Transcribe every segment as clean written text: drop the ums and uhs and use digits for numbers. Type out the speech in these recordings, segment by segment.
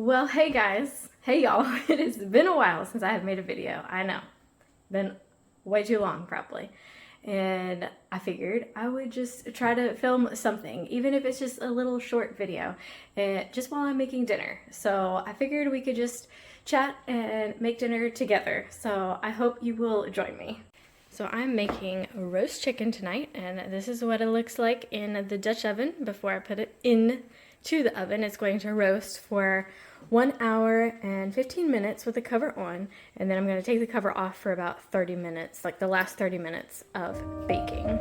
Well, hey guys. Hey y'all. It has been a while since I have made a video. I know. Been way too long, probably. And I figured I would just try to film something, even if it's just a little short video, just while I'm making dinner. So I figured we could just chat and make dinner together. So I hope you will join me. So I'm making a roast chicken tonight, and this is what it looks like in the Dutch oven before I put it into the oven. It's going to roast for 1 hour and 15 minutes with the cover on, and then I'm going to take the cover off for about 30 minutes, like the last 30 minutes of baking.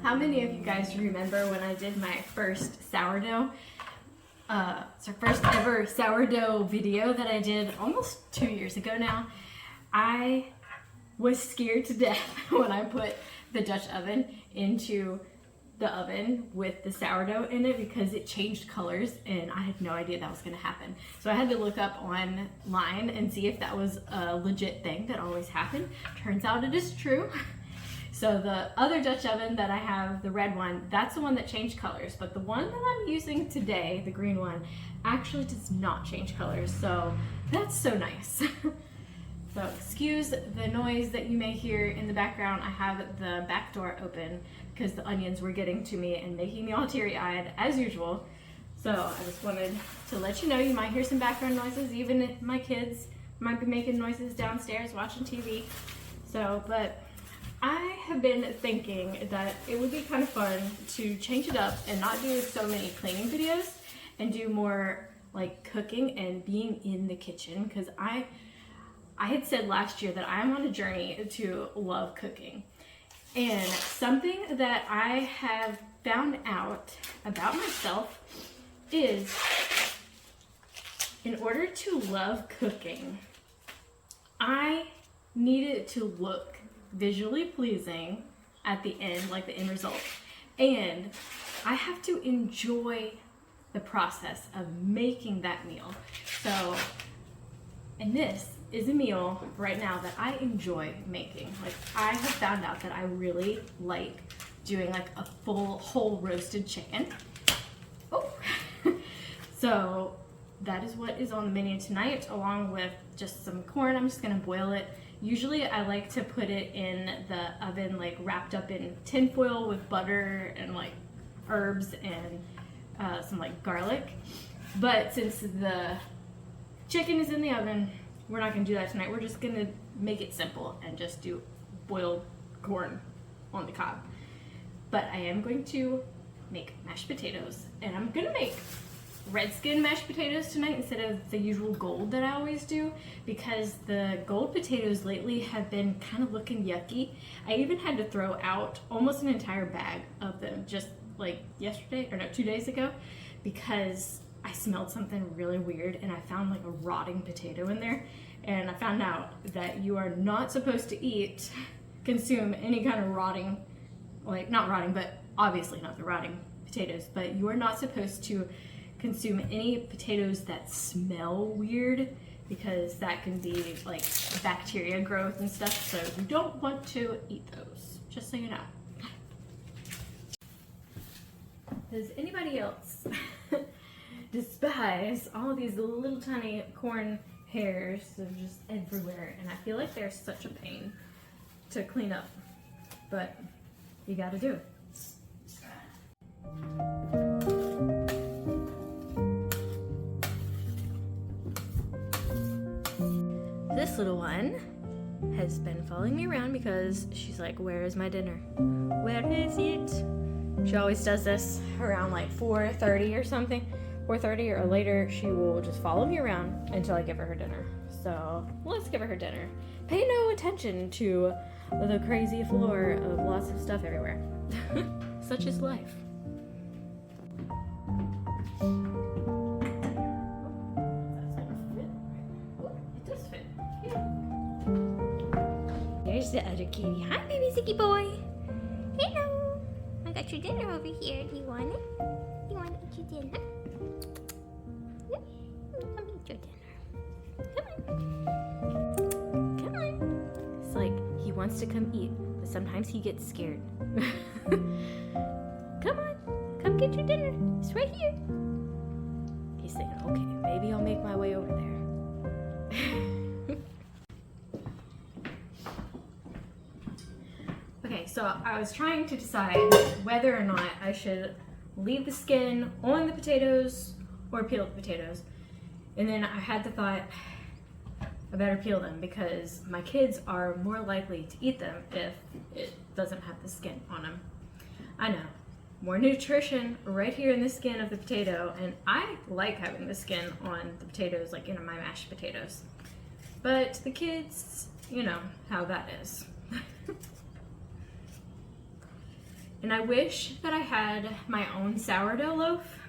How many of you guys remember when I did my first sourdough? First ever sourdough video that I did almost 2 years ago now. I was scared to death when I put the Dutch oven into the oven with the sourdough in it because it changed colors and I had no idea that was going to happen. So I had to look up online and see if that was a legit thing that always happened. Turns out it is true. So the other Dutch oven that I have, the red one, that's the one that changed colors. But the one that I'm using today, the green one, actually does not change colors. So that's so nice. So excuse the noise that you may hear in the background. I have the back door open because the onions were getting to me and making me all teary-eyed as usual. So I just wanted to let you know you might hear some background noises. Even if my kids might be making noises downstairs watching TV. So, but I have been thinking that it would be kind of fun to change it up and not do so many cleaning videos and do more like cooking and being in the kitchen, because I had said last year that I'm on a journey to love cooking. And something that I have found out about myself is in order to love cooking, I needed it to look visually pleasing at the end, like the end result. And I have to enjoy the process of making that meal. So, and this is a meal right now that I enjoy making. Like, I have found out that I really like doing like a full whole roasted chicken. Oh, so that is what is on the menu tonight, along with just some corn. I'm just gonna boil it. Usually I like to put it in the oven, like wrapped up in tin foil with butter and like herbs and some like garlic. But since the chicken is in the oven, we're not gonna do that tonight. We're just gonna make it simple and just do boiled corn on the cob. But I am going to make mashed potatoes, and I'm gonna make red skin mashed potatoes tonight instead of the usual gold that I always do, because the gold potatoes lately have been kind of looking yucky. I even had to throw out almost an entire bag of them just like yesterday, or no, 2 days ago, because I smelled something really weird and I found like a rotting potato in there. And I found out that you are not supposed to consume any kind of rotting, like not rotting, but obviously not the rotting potatoes, but you are not supposed to consume any potatoes that smell weird, because that can be like bacteria growth and stuff. So you don't want to eat those, just so you know. Does anybody else despise all of these little tiny corn hairs that are just everywhere? And I feel like they're such a pain to clean up, but you gotta do it. This little one has been following me around because she's like, where is my dinner? Where is it? She always does this around like 4:30 or something. 4:30 or later, she will just follow me around until I give her dinner. So let's give her dinner. Pay no attention to the crazy floor of lots of stuff everywhere. Such is life. There's the other kitty. Hi, baby Zicky boy. Hello. I got your dinner over here. Do you want it? You want to eat your dinner? Yeah. Come eat your dinner. Come on. It's like he wants to come eat, but sometimes he gets scared. Come on. Come get your dinner. It's right here. He's saying, okay, maybe I'll make my way over there. Okay, so I was trying to decide whether or not I should leave the skin on the potatoes or peel the potatoes. And then I had the thought, I better peel them because my kids are more likely to eat them if it doesn't have the skin on them. I know, more nutrition right here in the skin of the potato, and I like having the skin on the potatoes, like in my mashed potatoes. But the kids, you know how that is. And I wish that I had my own sourdough loaf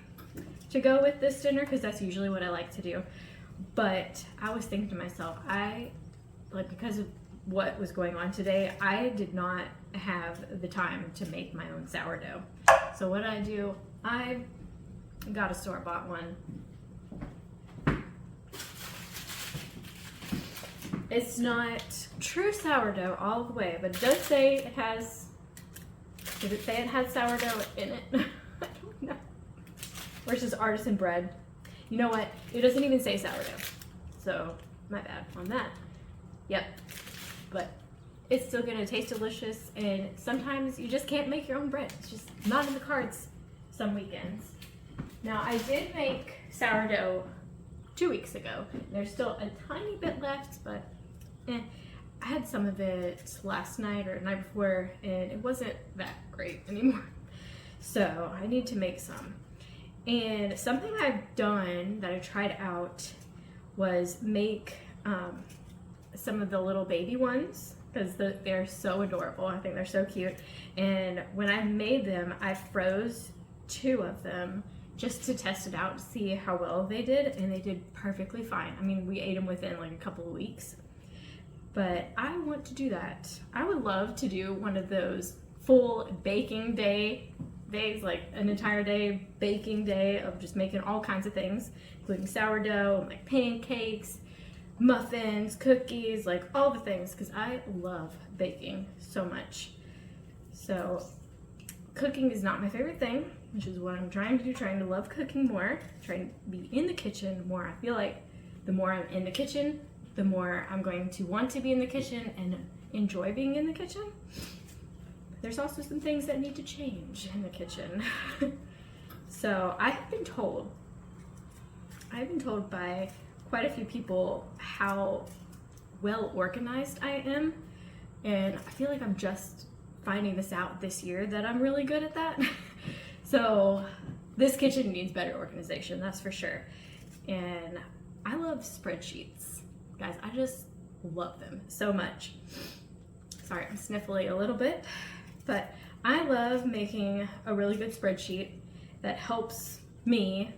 to go with this dinner because that's usually what I like to do. But I was thinking to myself, because of what was going on today, I did not have the time to make my own sourdough. So what I do, I got a store-bought one. It's not true sourdough all the way, but it does say it has. Did it say it had sourdough in it? I don't know. Or it's just artisan bread. You know what? It doesn't even say sourdough. So, my bad on that. Yep. But it's still gonna taste delicious, and sometimes you just can't make your own bread. It's just not in the cards some weekends. Now, I did make sourdough 2 weeks ago. There's still a tiny bit left, but I had some of it last night or the night before, and it wasn't that great anymore. So I need to make some. And something I've done that I tried out was make some of the little baby ones, because they're so adorable. I think they're so cute. And when I made them, I froze 2 of them just to test it out to see how well they did, and they did perfectly fine. I mean, we ate them within like a couple of weeks. But I want to do that. I would love to do one of those full baking days, like an entire day baking day of just making all kinds of things, including sourdough, like pancakes, muffins, cookies, like all the things, because I love baking so much. So cooking is not my favorite thing, which is what I'm trying to do, trying to love cooking more, trying to be in the kitchen more. I feel like the more I'm in the kitchen, the more I'm going to want to be in the kitchen and enjoy being in the kitchen. There's also some things that need to change in the kitchen. So I've been told by quite a few people how well organized I am, and I feel like I'm just finding this out this year that I'm really good at that. So this kitchen needs better organization, that's for sure. And I love spreadsheets. Guys, I just love them so much. Sorry, I'm sniffly a little bit, but I love making a really good spreadsheet that helps me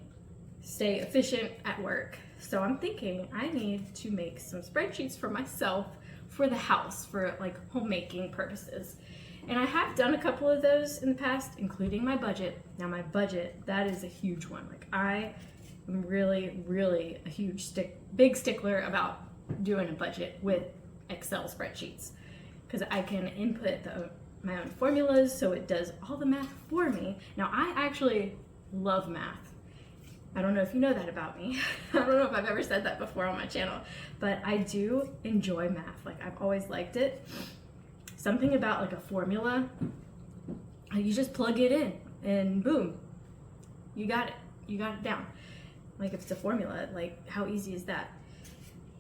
stay efficient at work. So I'm thinking I need to make some spreadsheets for myself for the house for like homemaking purposes. And I have done a couple of those in the past, including my budget. Now my budget, that is a huge one. Like I'm really, really a huge big stickler about doing a budget with Excel spreadsheets, because I can input my own formulas, so it does all the math for me. Now I actually love math. I don't know if you know that about me. I don't know if I've ever said that before on my channel, but I do enjoy math. Like I've always liked it. Something about like a formula, you just plug it in and boom, you got it down. Like if it's a formula, like how easy is that?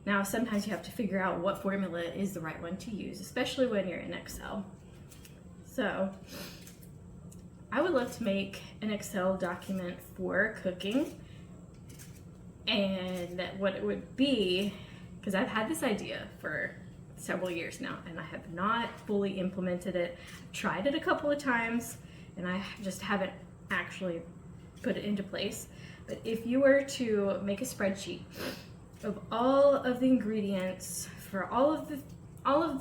Now sometimes you have to figure out what formula is the right one to use, especially when you're in Excel. So I would love to make an Excel document for cooking, and what it would be, because I've had this idea for several years now and I have not fully implemented it. I've tried it a couple of times and I just haven't actually put it into place. But if you were to make a spreadsheet of all of the ingredients for all of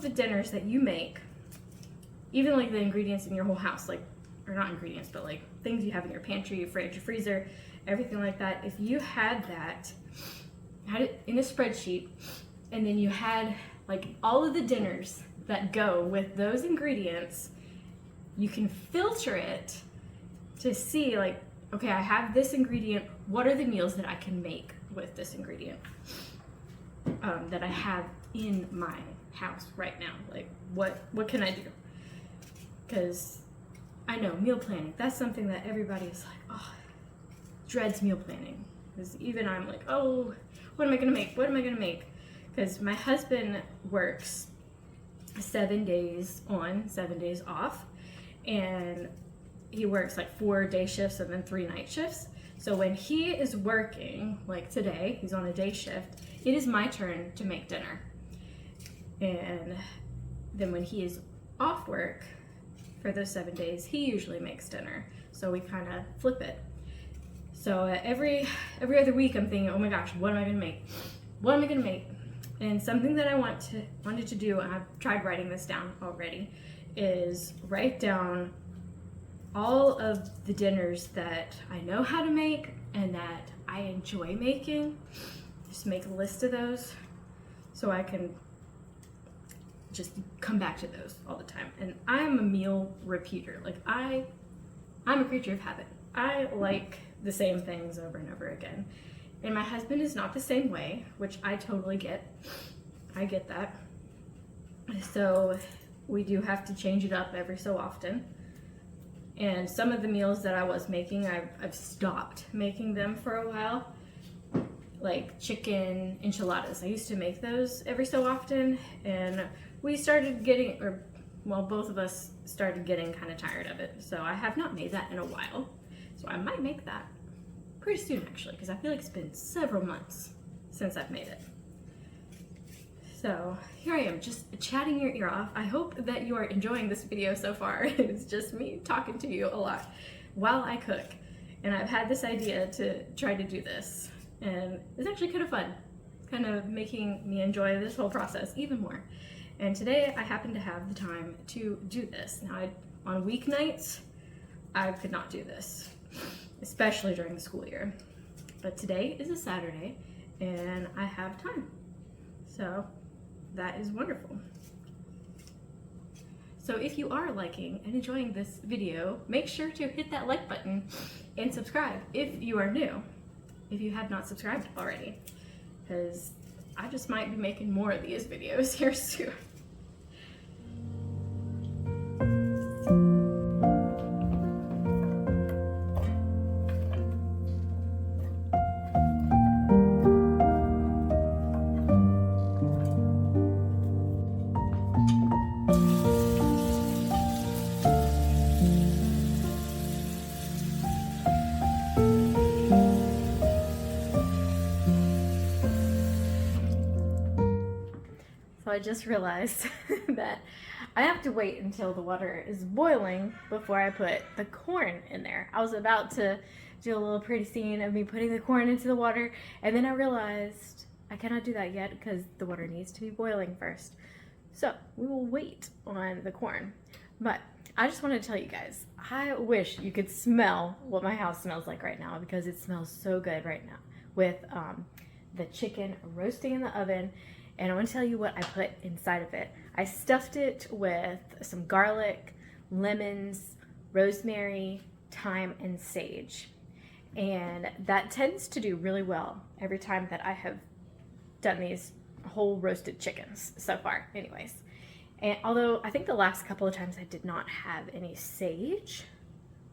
the dinners that you make, even like the ingredients in your whole house, like or not ingredients, but like things you have in your pantry, your fridge, your freezer, everything like that. If you had it in a spreadsheet, and then you had like all of the dinners that go with those ingredients, you can filter it to see like, okay, I have this ingredient, what are the meals that I can make with this ingredient that I have in my house right now? Like what can I do? Because I know meal planning, that's something that everybody is like, oh, dreads meal planning. Because even I'm like, oh, what am I gonna make? What am I gonna make? Because my husband works 7 days on, 7 days off, and he works like 4 day shifts and then 3 night shifts. So when he is working, like today, he's on a day shift, it is my turn to make dinner. And then when he is off work for those 7 days, he usually makes dinner. So we kind of flip it. So every other week I'm thinking, oh my gosh, what am I gonna make? What am I gonna make? And something that I wanted to do, and I've tried writing this down already, is write down all of the dinners that I know how to make and that I enjoy making. Just make a list of those so I can just come back to those all the time. And I'm a meal repeater. Like I'm a creature of habit. I like the same things over and over again. And my husband is not the same way, which I totally get. I get that. So we do have to change it up every so often. And some of the meals that I was making, I've stopped making them for a while. Like chicken enchiladas. I used to make those every so often, and we started getting, both of us started getting kind of tired of it. So I have not made that in a while. So I might make that pretty soon actually, because I feel like it's been several months since I've made it. So here I am, just chatting your ear off. I hope that you are enjoying this video so far. It's just me talking to you a lot while I cook. And I've had this idea to try to do this. And it's actually kind of fun. It's kind of making me enjoy this whole process even more. And today I happen to have the time to do this. Now, on weeknights, I could not do this, especially during the school year. But today is a Saturday and I have time. So that is wonderful. So if you are liking and enjoying this video, make sure to hit that like button and subscribe if you are new, if you have not subscribed already, because I just might be making more of these videos here soon. So I just realized that I have to wait until the water is boiling before I put the corn in there. I was about to do a little pretty scene of me putting the corn into the water, and then I realized I cannot do that yet because the water needs to be boiling first. So we will wait on the corn. But I just want to tell you guys, I wish you could smell what my house smells like right now, because it smells so good right now with the chicken roasting in the oven. And I want to tell you what I put inside of it. I stuffed it with some garlic, lemons, rosemary, thyme, and sage. And that tends to do really well every time that I have done these whole roasted chickens so far anyways. And although I think the last couple of times I did not have any sage,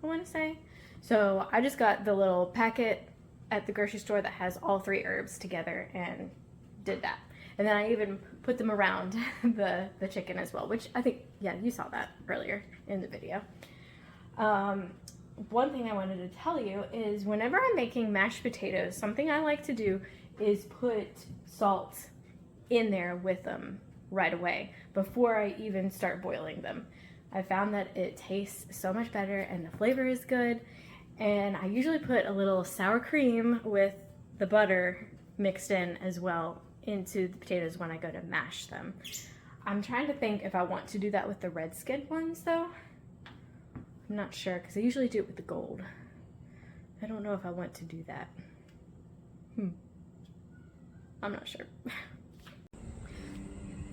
I want to say. So I just got the little packet at the grocery store that has all 3 herbs together and did that. And then I even put them around the chicken as well, which I think, yeah, you saw that earlier in the video. One thing I wanted to tell you is whenever I'm making mashed potatoes, something I like to do is put salt in there with them right away before I even start boiling them. I found that it tastes so much better and the flavor is good. And I usually put a little sour cream with the butter mixed in as well into the potatoes when I go to mash them. I'm trying to think if I want to do that with the red skinned ones though. I'm not sure because I usually do it with the gold. I don't know if I want to do that. I'm not sure.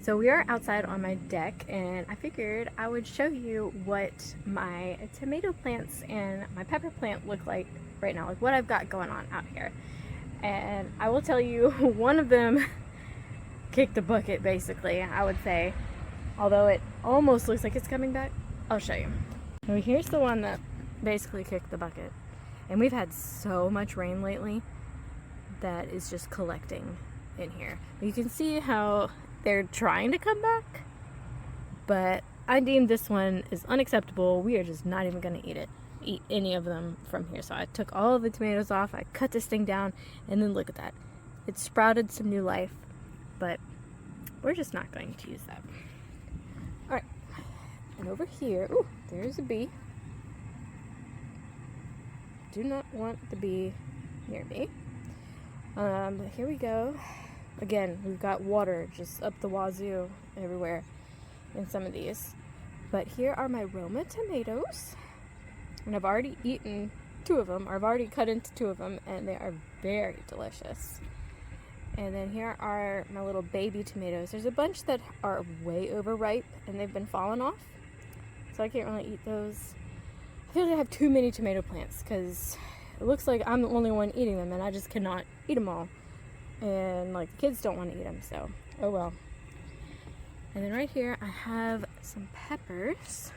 So we are outside on my deck, and I figured I would show you what my tomato plants and my pepper plant look like right now, like what I've got going on out here. And I will tell you, one of them kicked the bucket, basically, I would say. Although it almost looks like it's coming back. I'll show you. So here's the one that basically kicked the bucket. And we've had so much rain lately that is just collecting in here. You can see how they're trying to come back, but I deem this one is unacceptable. We are just not even gonna eat any of them from here. So I took all of the tomatoes off, I cut this thing down, and then look at that. It sprouted some new life, but we're just not going to use that. All right, and over here, ooh, there's a bee. Do not want the bee near me. But here we go. Again, we've got water just up the wazoo everywhere in some of these. But here are my Roma tomatoes. And I've already eaten 2 of them, or I've already cut into 2 of them, and they are very delicious. And then here are my little baby tomatoes. There's a bunch that are way overripe and they've been falling off, so I can't really eat those. I feel like I have too many tomato plants because it looks like I'm the only one eating them, and I just cannot eat them all. And like the kids don't want to eat them, so oh well. And then right here I have some peppers,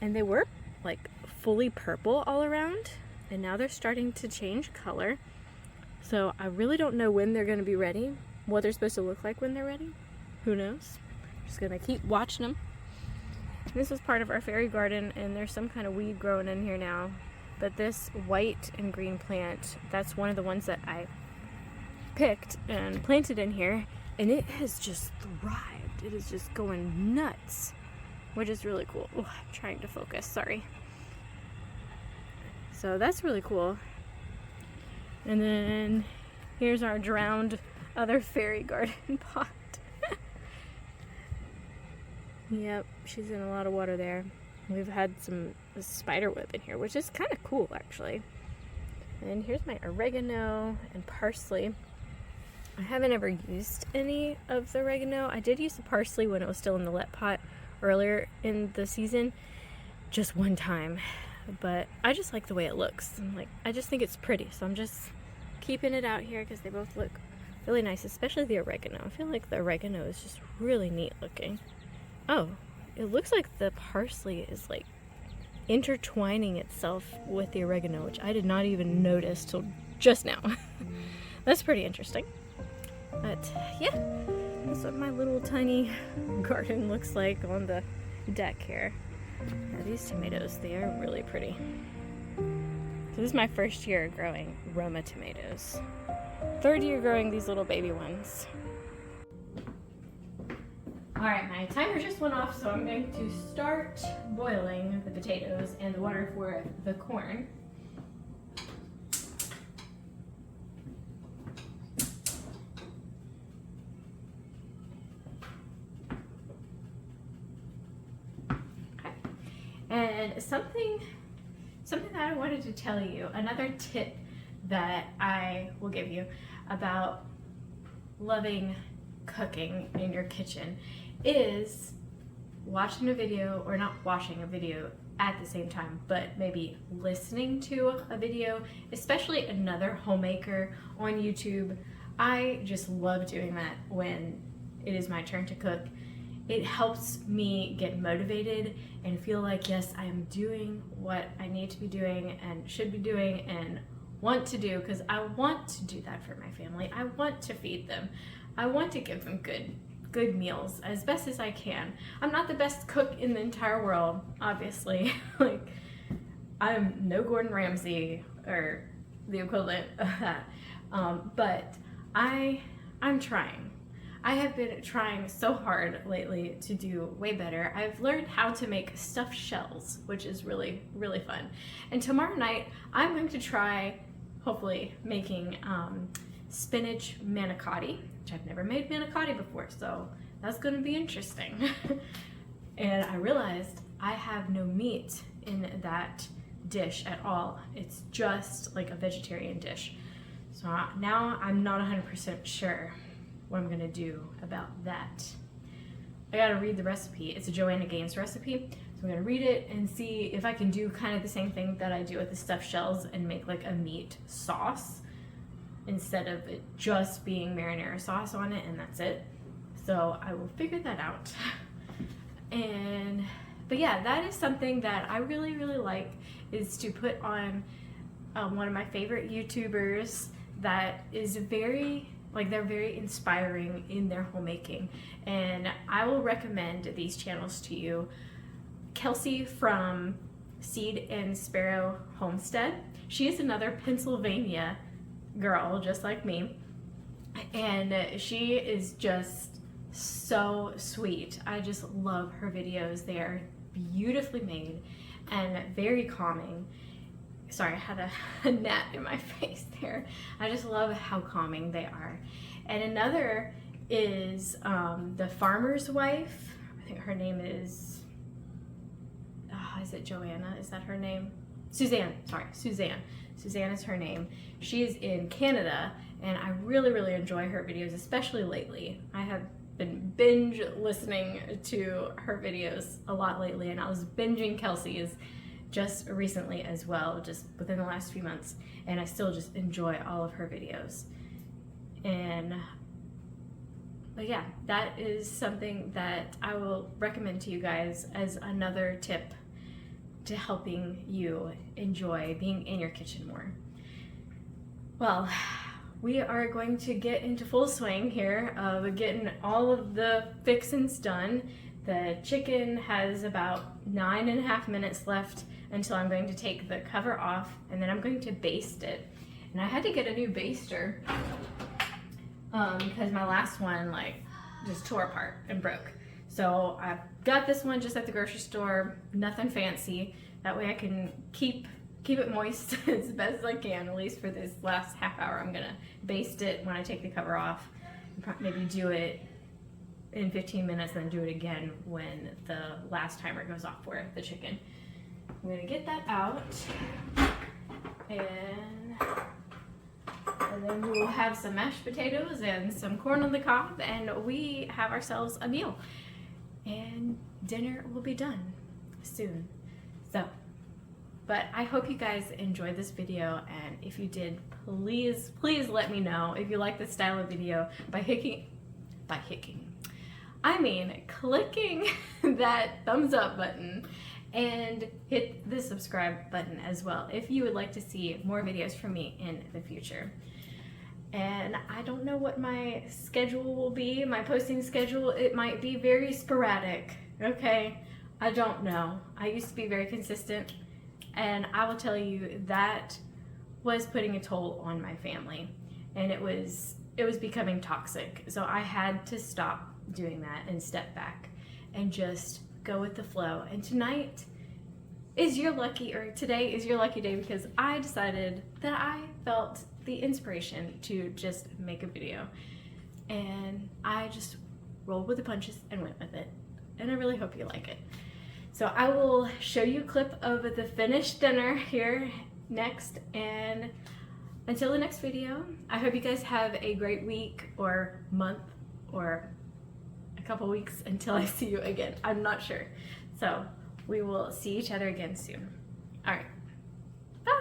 and they were like fully purple all around, and now they're starting to change color. So I really don't know when they're going to be ready, what they're supposed to look like when they're ready. Who knows? Just gonna keep watching them. This is part of our fairy garden, and there's some kind of weed growing in here now. But this white and green plant, that's one of the ones that I picked and planted in here, and it has just thrived. It is just going nuts, which is really cool. Oh, I'm trying to focus, sorry. So that's really cool. And then here's our drowned other fairy garden pot. Yep, she's in a lot of water there. We've had some spider web in here, which is kind of cool actually. And here's my oregano and parsley. I haven't ever used any of the oregano. I did use the parsley when it was still in the let pot earlier in the season, just one time. But I just like the way it looks. I just think it's pretty, so I'm just keeping it out here because they both look really nice, especially the oregano. I feel like the oregano is just really neat looking. Oh, it looks like the parsley is like intertwining itself with the oregano, which I did not even notice till just now. That's pretty interesting. But yeah, that's what my little tiny garden looks like on the deck here. Now these tomatoes, they are really pretty. So this is my first year growing Roma tomatoes. 3rd year growing these little baby ones. Alright, my timer just went off, so I'm going to start boiling the potatoes and the water for the corn. Okay. And something that I wanted to tell you, another tip that I will give you about loving cooking in your kitchen is watching a video, or not watching a video at the same time, but maybe listening to a video, especially another homemaker on YouTube. I just love doing that when it is my turn to cook. It helps me get motivated and feel like, yes, I am doing what I need to be doing and should be doing and want to do, because I want to do that for my family. I want to feed them. I want to give them good meals as best as I can. I'm not the best cook in the entire world, obviously. Like, I'm no Gordon Ramsay or the equivalent of that. But I'm trying. I have been trying so hard lately to do way better. I've learned how to make stuffed shells, which is really, really fun. And tomorrow night, I'm going to try, hopefully, making spinach manicotti, which I've never made manicotti before, so that's going to be interesting. And I realized I have no meat in that dish at all. It's just like a vegetarian dish. So now I'm not 100% sure what I'm gonna do about that. I gotta read the recipe. It's a Joanna Gaines recipe. So I'm gonna read it and see if I can do kind of the same thing that I do with the stuffed shells and make like a meat sauce instead of it just being marinara sauce on it and that's it. So I will figure that out. But yeah, that is something that I really, really like, is to put on one of my favorite YouTubers that is very, like, they're very inspiring in their homemaking. And I will recommend these channels to you. Kelsey from Seed and Sparrow Homestead. She is another Pennsylvania girl, just like me. And she is just so sweet. I just love her videos. They are beautifully made and very calming. Sorry, I had a gnat in my face there. I just love how calming they are. And another is the farmer's wife. I think her name is it Joanna? Is that her name? Suzanne, sorry, Suzanne. Suzanne is her name. She is in Canada, and I really, really enjoy her videos, especially lately. I have been binge listening to her videos a lot lately, and I was binging Kelsey's just recently as well, just within the last few months, and I still just enjoy all of her videos. But yeah, that is something that I will recommend to you guys as another tip to helping you enjoy being in your kitchen more. Well, we are going to get into full swing here of getting all of the fixins done. The chicken has about 9.5 minutes left until I'm going to take the cover off, and then I'm going to baste it. And I had to get a new baster because my last one just tore apart and broke. So I got this one just at the grocery store, nothing fancy. That way I can keep it moist as best as I can, at least for this last half hour. I'm gonna baste it when I take the cover off. Maybe do it in 15 minutes, then do it again when the last timer goes off for the chicken. I'm gonna get that out, and then we will have some mashed potatoes and some corn on the cob, and we have ourselves a meal. And dinner will be done soon. So, but I hope you guys enjoyed this video, and if you did, please let me know if you like this style of video by clicking that thumbs up button and hit the subscribe button as well if you would like to see more videos from me in the future. And I don't know what my schedule will be, my posting schedule. It might be very sporadic, okay? I don't know. I used to be very consistent, and I will tell you that was putting a toll on my family, and it was becoming toxic. So I had to stop doing that and step back and just go with the flow. And today is your lucky day, because I decided that I felt the inspiration to just make a video, and I just rolled with the punches and went with it, and I really hope you like it. So I will show you a clip of the finished dinner here next, and until the next video, I hope you guys have a great week or month or a couple weeks until I see you again. I'm not sure. So we will see each other again soon. All right. Bye.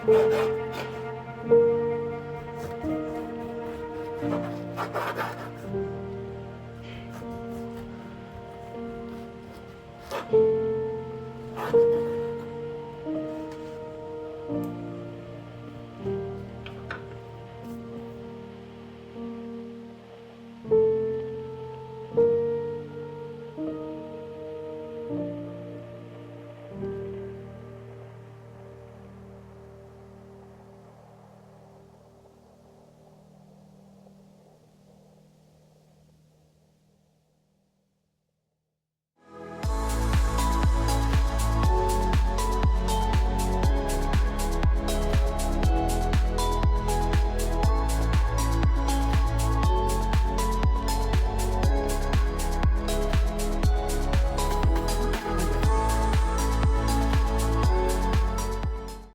it.